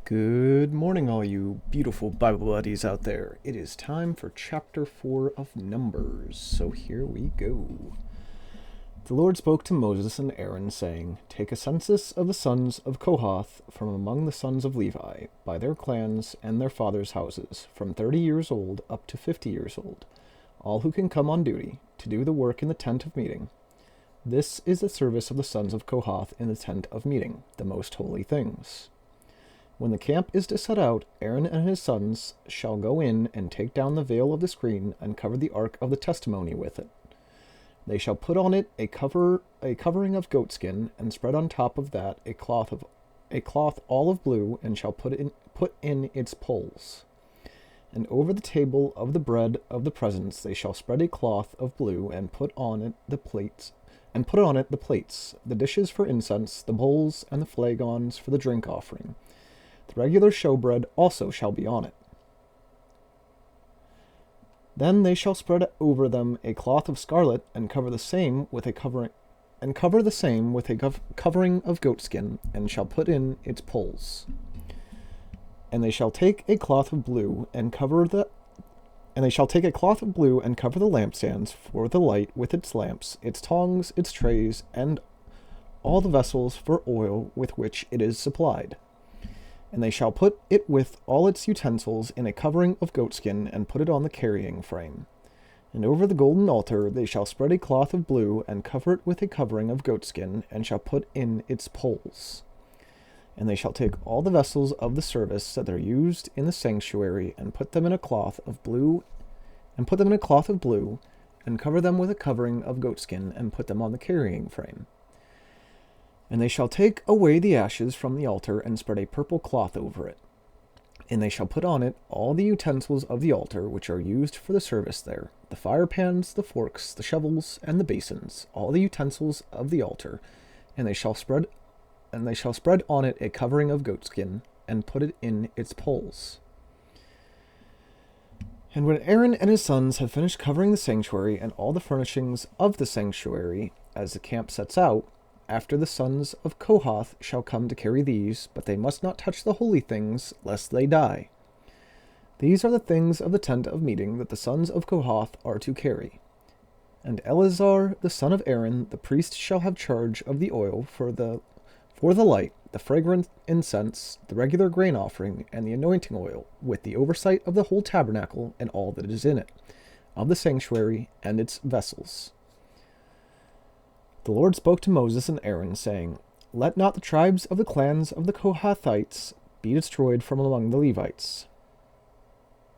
Good morning, all you beautiful Bible buddies out there. It is time for chapter 4 of Numbers, so here we go. The Lord spoke to Moses and Aaron, saying, Take a census of the sons of Kohath from among the sons of Levi, by their clans and their fathers' houses, from 30 years old up to 50 years old, all who can come on duty, to do the work in the tent of meeting. This is the service of the sons of Kohath in the tent of meeting, the most holy things. When the camp is to set out, Aaron and his sons shall go in and take down the veil of the screen and cover the ark of the testimony with it. They shall put on it a covering of goatskin, and spread on top of that a cloth olive blue, and shall put in its poles. And over the table of the bread of the presence they shall spread a cloth of blue, and put on it the plates, the dishes for incense, the bowls, and the flagons for the drink offering. The regular showbread also shall be on it. Then they shall spread over them a cloth of scarlet, and cover the same with a covering of goatskin, and shall put in its poles. And they shall take a cloth of blue and cover the lampstands for the light with its lamps, its tongs, its trays, and all the vessels for oil with which it is supplied. And they shall put it with all its utensils in a covering of goatskin, and put it on the carrying frame. And over the golden altar they shall spread a cloth of blue, and cover it with a covering of goatskin, and shall put in its poles. And they shall take all the vessels of the service that are used in the sanctuary, and put them in a cloth of blue, and cover them with a covering of goatskin, and put them on the carrying frame. And they shall take away the ashes from the altar, and spread a purple cloth over it. And they shall put on it all the utensils of the altar which are used for the service there, the fire pans, the forks, the shovels, and the basins, all the utensils of the altar. And they shall spread on it a covering of goatskin, and put it in its poles. And when Aaron and his sons have finished covering the sanctuary and all the furnishings of the sanctuary, as the camp sets out, after the sons of Kohath shall come to carry these, but they must not touch the holy things, lest they die. These are the things of the tent of meeting that the sons of Kohath are to carry. And Eleazar the son of Aaron, the priest, shall have charge of the oil for the light, the fragrant incense, the regular grain offering, and the anointing oil, with the oversight of the whole tabernacle and all that is in it, of the sanctuary and its vessels. The Lord spoke to Moses and Aaron, saying, Let not the tribes of the clans of the Kohathites be destroyed from among the Levites.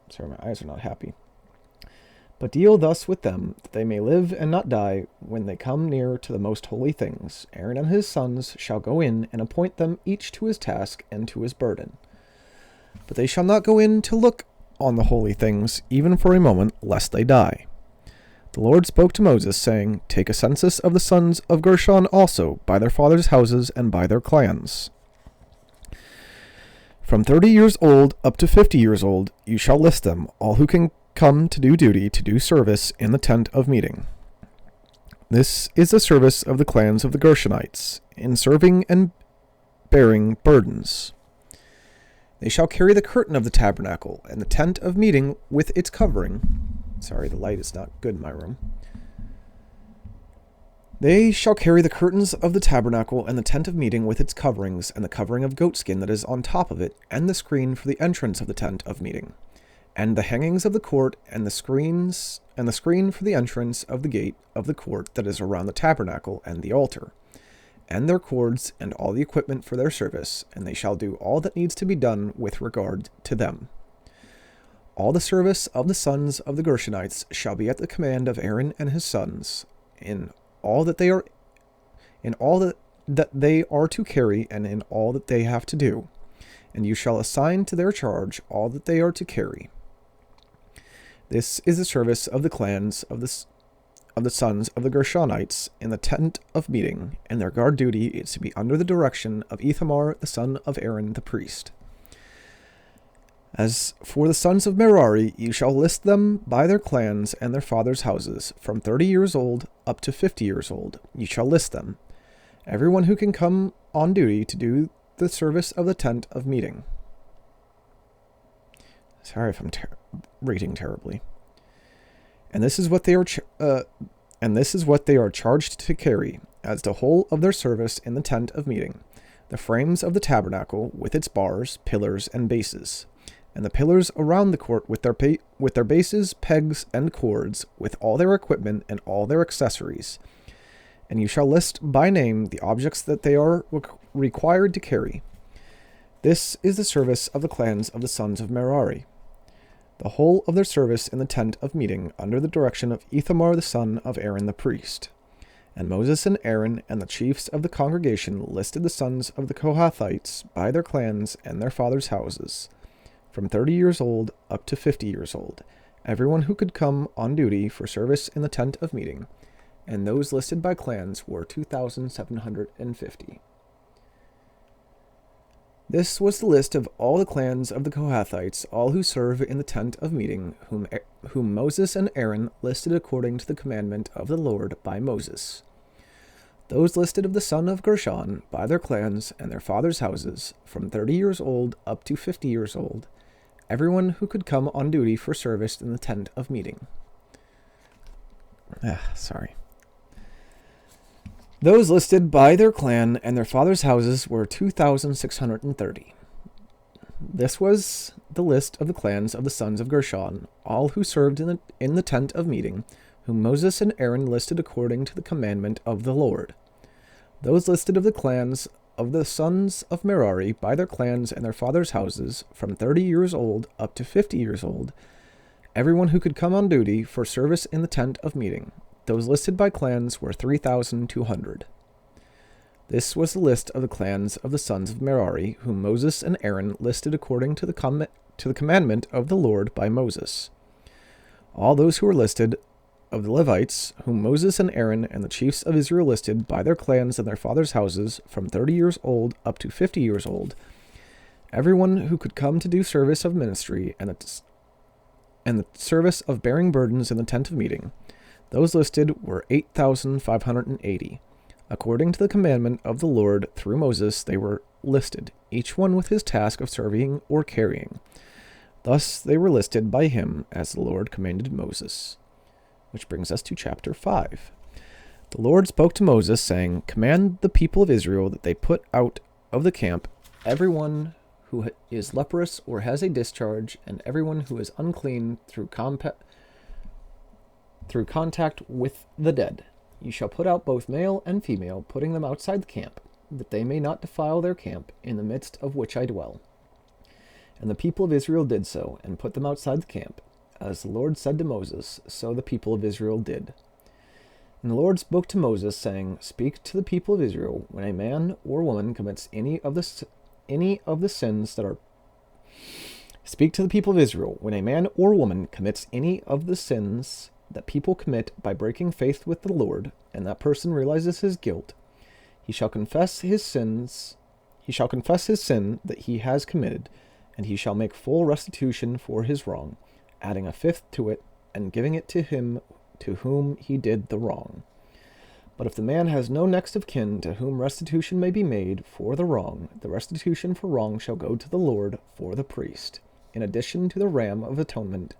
Sorry, my eyes are not happy. But deal thus with them, that they may live and not die when they come near to the most holy things. Aaron and his sons shall go in and appoint them each to his task and to his burden. But they shall not go in to look on the holy things, even for a moment, lest they die. The Lord spoke to Moses, saying, Take a census of the sons of Gershon also, by their fathers' houses and by their clans. From 30 years old up to 50 years old, you shall list them, all who can come to do duty, to do service in the tent of meeting. This is the service of the clans of the Gershonites, in serving and bearing burdens. They shall carry the curtain of the tabernacle, and the tent of meeting with its covering. Sorry, the light is not good in my room. They shall carry the curtains of the tabernacle and the tent of meeting with its coverings, and the covering of goatskin that is on top of it, and the screen for the entrance of the tent of meeting, and the hangings of the court, and the screen for the entrance of the gate of the court that is around the tabernacle and the altar, and their cords, and all the equipment for their service, and they shall do all that needs to be done with regard to them. All the service of the sons of the Gershonites shall be at the command of Aaron and his sons, in all that they are to carry, and in all that they have to do, and you shall assign to their charge all that they are to carry. This is the service of the clans of the sons of the Gershonites in the tent of meeting, and their guard duty is to be under the direction of Ithamar the son of Aaron the priest. As for the sons of Merari, you shall list them by their clans and their fathers' houses, from 30 years old up to 50 years old. You shall list them, everyone who can come on duty to do the service of the tent of meeting. Sorry if I'm reading terribly. And this is what they are charged to carry, as the whole of their service in the tent of meeting, the frames of the tabernacle with its bars, pillars, and bases, and the pillars around the court with their bases, pegs, and cords, with all their equipment and all their accessories. And you shall list by name the objects that they are required to carry. This is the service of the clans of the sons of Merari, the whole of their service in the tent of meeting, under the direction of Ithamar the son of Aaron the priest. And Moses and Aaron and the chiefs of the congregation listed the sons of the Kohathites by their clans and their fathers' houses, from 30 years old up to 50 years old, everyone who could come on duty for service in the tent of meeting, and those listed by clans were 2,750. This was the list of all the clans of the Kohathites, all who serve in the tent of meeting, whom Moses and Aaron listed according to the commandment of the Lord by Moses. Those listed of the son of Gershon by their clans and their fathers' houses, from 30 years old up to 50 years old, everyone who could come on duty for service in the tent of meeting. Those listed by their clan and their fathers' houses were 2,630. This was the list of the clans of the sons of Gershon, all who served in the tent of meeting, whom Moses and Aaron listed according to the commandment of the Lord. Those listed of the clans of the sons of Merari by their clans and their fathers' houses, from 30 years old up to 50 years old, everyone who could come on duty for service in the tent of meeting. Those listed by clans were 3,200. This was the list of the clans of the sons of Merari, whom Moses and Aaron listed according to the commandment of the Lord by Moses. All those who were listed of the Levites, whom Moses and Aaron and the chiefs of Israel listed by their clans and their fathers' houses, from 30 years old up to 50 years old, everyone who could come to do service of ministry and the service of bearing burdens in the tent of meeting. Those listed were 8,580. According to the commandment of the Lord through Moses, they were listed, each one with his task of serving or carrying. Thus they were listed by him as the Lord commanded Moses. Which brings us to chapter 5. The Lord spoke to Moses, saying, Command the people of Israel that they put out of the camp everyone who is leprous or has a discharge, and everyone who is unclean through contact with the dead. You shall put out both male and female, putting them outside the camp, that they may not defile their camp, in the midst of which I dwell. And the people of Israel did so, and put them outside the camp. As the Lord said to Moses, so the people of Israel did. And the Lord spoke to Moses, saying, Speak to the people of Israel, when a man or woman commits any of the sins that are... Speak to the people of Israel, when a man or woman commits any of the sins that people commit by breaking faith with the Lord, and that person realizes his guilt, he shall confess his sin that he has committed, and he shall make full restitution for his wrong, adding a fifth to it, and giving it to him to whom he did the wrong. But if the man has no next of kin to whom restitution may be made for the wrong, the restitution for wrong shall go to the Lord for the priest, in addition to the ram of atonement,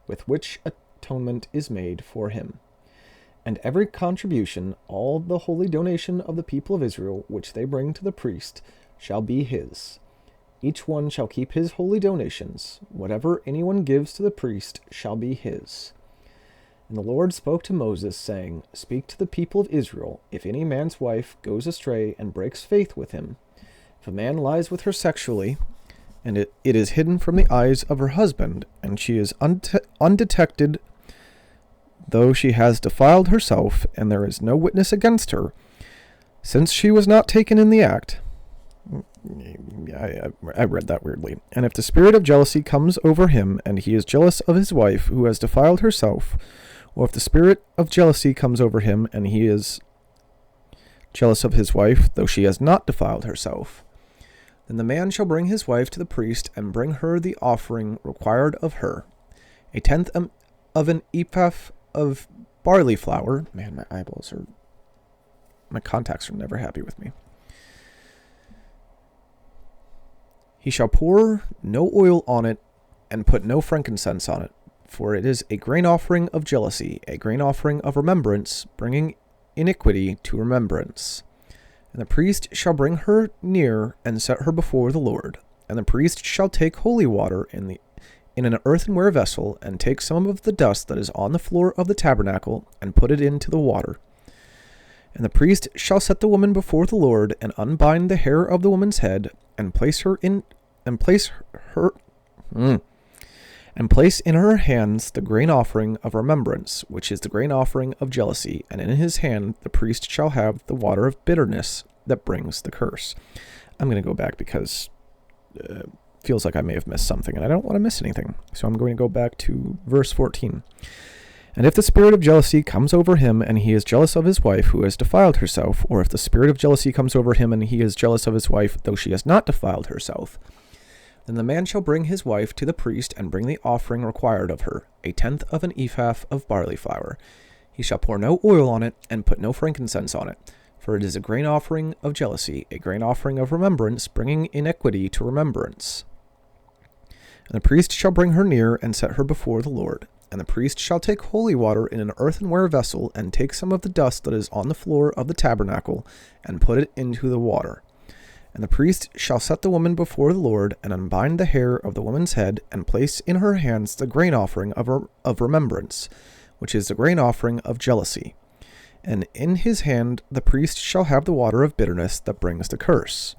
with which atonement is made for him. And every contribution, all the holy donation of the people of Israel, which they bring to the priest, shall be his. Each one shall keep his holy donations. Whatever anyone gives to the priest shall be his. And the Lord spoke to Moses, saying, Speak to the people of Israel, if any man's wife goes astray and breaks faith with him, if a man lies with her sexually, and it is hidden from the eyes of her husband, and she is undetected, though she has defiled herself, and there is no witness against her, since she was not taken in the act. I read that weirdly. And if the spirit of jealousy comes over him, and he is jealous of his wife who has defiled herself, or if the spirit of jealousy comes over him, and he is jealous of his wife, though she has not defiled herself, then the man shall bring his wife to the priest, and bring her the offering required of her, 1/10 of an ephah of barley flour. Man, my contacts are never happy with me. He shall pour no oil on it, and put no frankincense on it, for it is a grain offering of jealousy, a grain offering of remembrance, bringing iniquity to remembrance. And the priest shall bring her near and set her before the Lord. And the priest shall take holy water in an earthenware vessel, and take some of the dust that is on the floor of the tabernacle, and put it into the water. And the priest shall set the woman before the Lord, and unbind the hair of the woman's head, and place in her hands the grain offering of remembrance, which is the grain offering of jealousy, and in his hand the priest shall have the water of bitterness that brings the curse. I'm going to go back because it feels like I may have missed something, and I don't want to miss anything. So I'm going to go back to verse 14. And if the spirit of jealousy comes over him, and he is jealous of his wife who has defiled herself, or if the spirit of jealousy comes over him, and he is jealous of his wife, though she has not defiled herself, then the man shall bring his wife to the priest, and bring the offering required of her, 1/10 of an ephah of barley flour. He shall pour no oil on it, and put no frankincense on it, for it is a grain offering of jealousy, a grain offering of remembrance, bringing iniquity to remembrance. And the priest shall bring her near, and set her before the Lord. And the priest shall take holy water in an earthenware vessel, and take some of the dust that is on the floor of the tabernacle, and put it into the water. And the priest shall set the woman before the Lord, and unbind the hair of the woman's head, and place in her hands the grain offering of remembrance, which is the grain offering of jealousy. And in his hand the priest shall have the water of bitterness that brings the curse.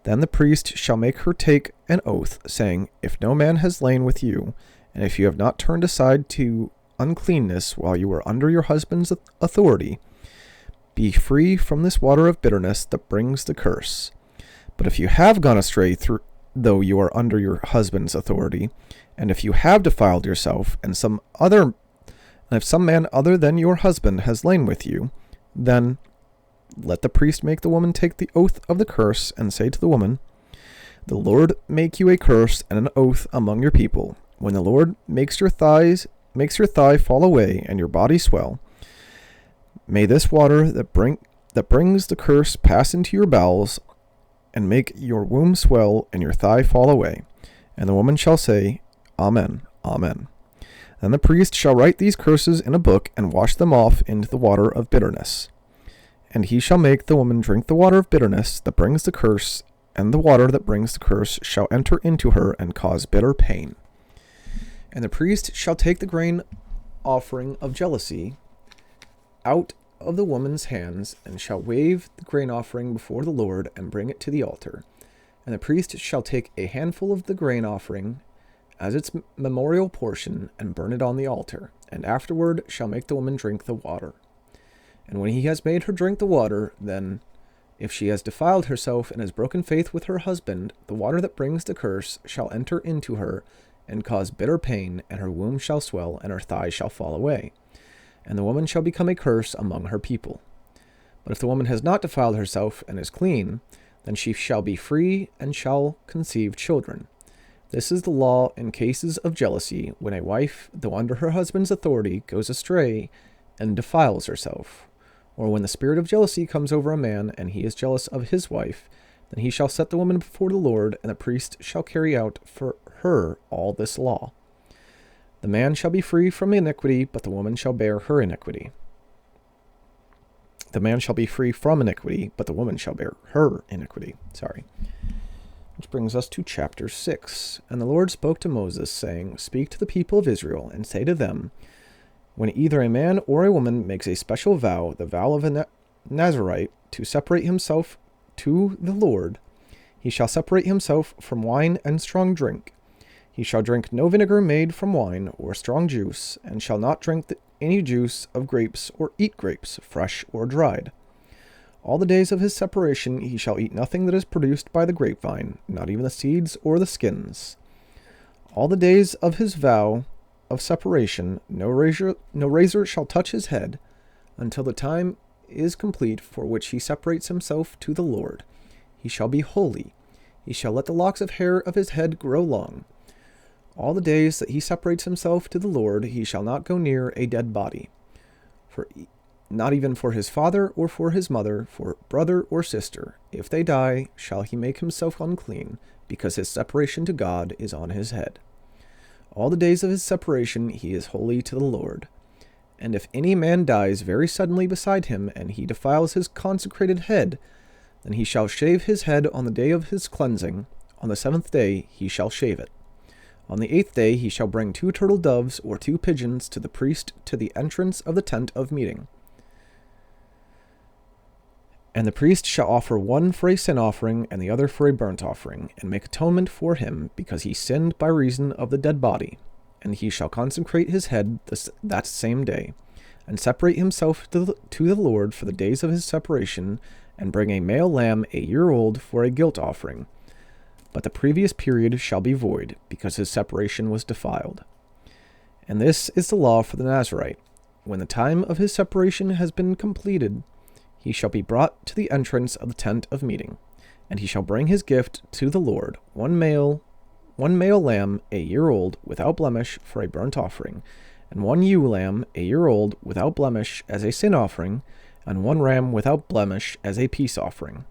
Then the priest shall make her take an oath, saying, If no man has lain with you, and if you have not turned aside to uncleanness while you were under your husband's authority, be free from this water of bitterness that brings the curse. But if you have gone astray though you are under your husband's authority, and if you have defiled yourself, and if some man other than your husband has lain with you, then let the priest make the woman take the oath of the curse, and say to the woman, The Lord make you a curse and an oath among your people. When the Lord makes your thigh fall away and your body swell, may this water that brings the curse pass into your bowels, and make your womb swell and your thigh fall away. And the woman shall say, Amen, Amen. Then the priest shall write these curses in a book, and wash them off into the water of bitterness. And he shall make the woman drink the water of bitterness that brings the curse, and the water that brings the curse shall enter into her and cause bitter pain. And the priest shall take the grain offering of jealousy out of the woman's hands, and shall wave the grain offering before the Lord, and bring it to the altar. And the priest shall take a handful of the grain offering as its memorial portion, and burn it on the altar, and afterward shall make the woman drink the water. And when he has made her drink the water, then, if she has defiled herself and has broken faith with her husband, the water that brings the curse shall enter into her, and cause bitter pain, and her womb shall swell, and her thighs shall fall away. And the woman shall become a curse among her people. But if the woman has not defiled herself and is clean, then she shall be free and shall conceive children. This is the law in cases of jealousy, when a wife, though under her husband's authority, goes astray and defiles herself. Or when the spirit of jealousy comes over a man, and he is jealous of his wife, then he shall set the woman before the Lord, and the priest shall carry out for her all this law. The man shall be free from iniquity, but the woman shall bear her iniquity. The man shall be free from iniquity, but the woman shall bear her iniquity. Which brings us to chapter 6. And the Lord spoke to Moses, saying, Speak to the people of Israel, and say to them, When either a man or a woman makes a special vow, the vow of a Nazirite, to separate himself to the Lord, he shall separate himself from wine and strong drink. He shall drink no vinegar made from wine or strong juice, and shall not drink any juice of grapes or eat grapes, fresh or dried. All the days of his separation he shall eat nothing that is produced by the grapevine, not even the seeds or the skins. All the days of his vow of separation no razor shall touch his head, until the time is complete for which he separates himself to the Lord. He shall be holy. He shall let the locks of hair of his head grow long. All the days that he separates himself to the Lord, he shall not go near a dead body, not even for his father or for his mother, for brother or sister. If they die, shall he make himself unclean, because his separation to God is on his head. all the days of his separation he is holy to the Lord. And if any man dies very suddenly beside him, and he defiles his consecrated head, then he shall shave his head on the day of his cleansing. On the 7th day he shall shave it. On the 8th day he shall bring 2 turtle doves or 2 pigeons to the priest to the entrance of the tent of meeting. And the priest shall offer one for a sin offering and the other for a burnt offering, and make atonement for him, because he sinned by reason of the dead body. And he shall consecrate his head that same day, and separate himself to the Lord for the days of his separation, and bring a male lamb a year old for a guilt offering. But the previous period shall be void, because his separation was defiled. And this is the law for the Nazarite. When the time of his separation has been completed, he shall be brought to the entrance of the tent of meeting, and he shall bring his gift to the Lord, one male lamb a year old without blemish for a burnt offering, and one ewe lamb a year old without blemish as a sin offering, and one ram without blemish as a peace offering.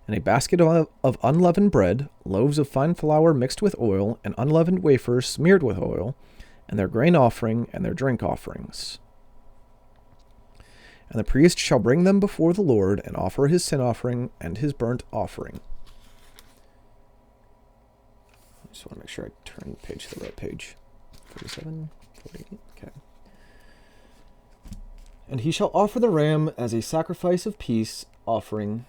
And a basket of unleavened bread, loaves of fine flour mixed with oil, and unleavened wafers smeared with oil, and their grain offering and their drink offerings. And the priest shall bring them before the Lord, and offer his sin offering and his burnt offering. I just want to make sure I turn the page to the right page. 47, 48, okay. And he shall offer the ram as a sacrifice of peace offering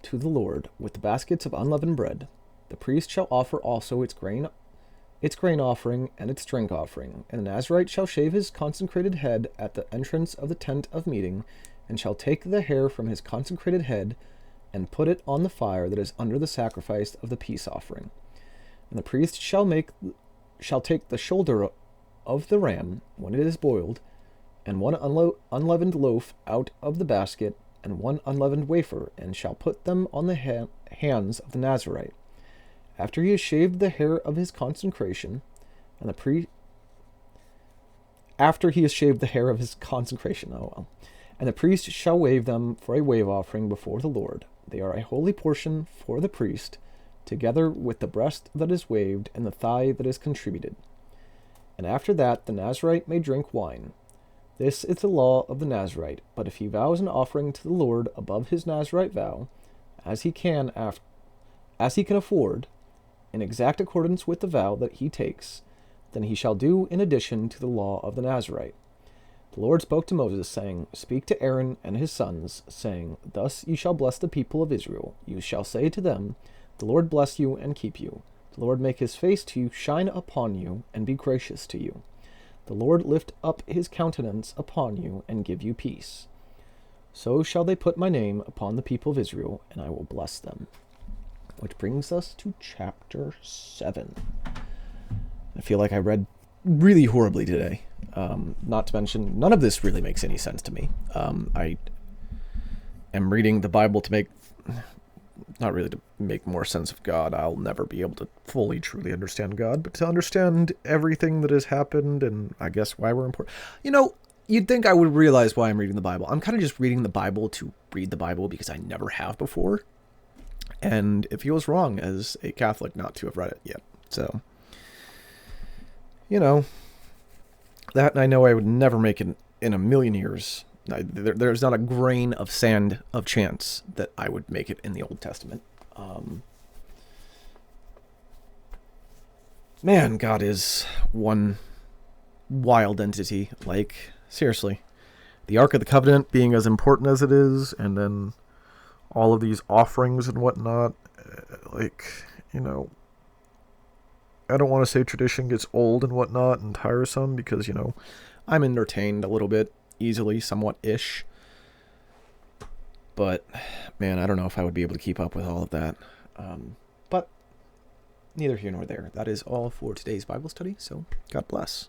to the Lord, with the baskets of unleavened bread. The priest shall offer also its grain offering and its drink offering. And the Nazarite shall shave his consecrated head at the entrance of the tent of meeting, and shall take the hair from his consecrated head, and put it on the fire that is under the sacrifice of the peace offering. And the priest shall take the shoulder of the ram, when it is boiled, and one unleavened loaf out of the basket, and one unleavened wafer, and shall put them on the hands of the Nazarite. After he has shaved the hair of his consecration, and the priest shall wave them for a wave offering before the Lord. They are a holy portion for the priest, together with the breast that is waved and the thigh that is contributed. And after that the Nazarite may drink wine. This is the law of the Nazarite. But if he vows an offering to the Lord above his Nazarite vow, as he can afford, in exact accordance with the vow that he takes, then he shall do in addition to the law of the Nazarite. The Lord spoke to Moses, saying, Speak to Aaron and his sons, saying, Thus you shall bless the people of Israel. You shall say to them, The Lord bless you and keep you. The Lord make his face to shine upon you and be gracious to you. The Lord lift up his countenance upon you and give you peace. So shall they put my name upon the people of Israel, and I will bless them. Which brings us to chapter 7. I feel like I read really horribly today. Not to mention, none of this really makes any sense to me. I am reading the Bible to not really to make more sense of God. I'll never be able to fully, truly understand God, but to understand everything that has happened and I guess why we're important. You'd think I would realize why I'm reading the Bible. I'm kind of just reading the Bible to read the Bible because I never have before. And it feels wrong as a Catholic not to have read it yet. So, that I know I would never make it in a million years. There's not a grain of sand of chance that I would make it in the Old Testament. Man, God is one wild entity. Like, seriously. The Ark of the Covenant being as important as it is, and then all of these offerings and whatnot. I don't want to say tradition gets old and whatnot and tiresome because, I'm entertained a little bit easily, somewhat-ish. But, man, I don't know if I would be able to keep up with all of that. But neither here nor there. That is all for today's Bible study, so God bless.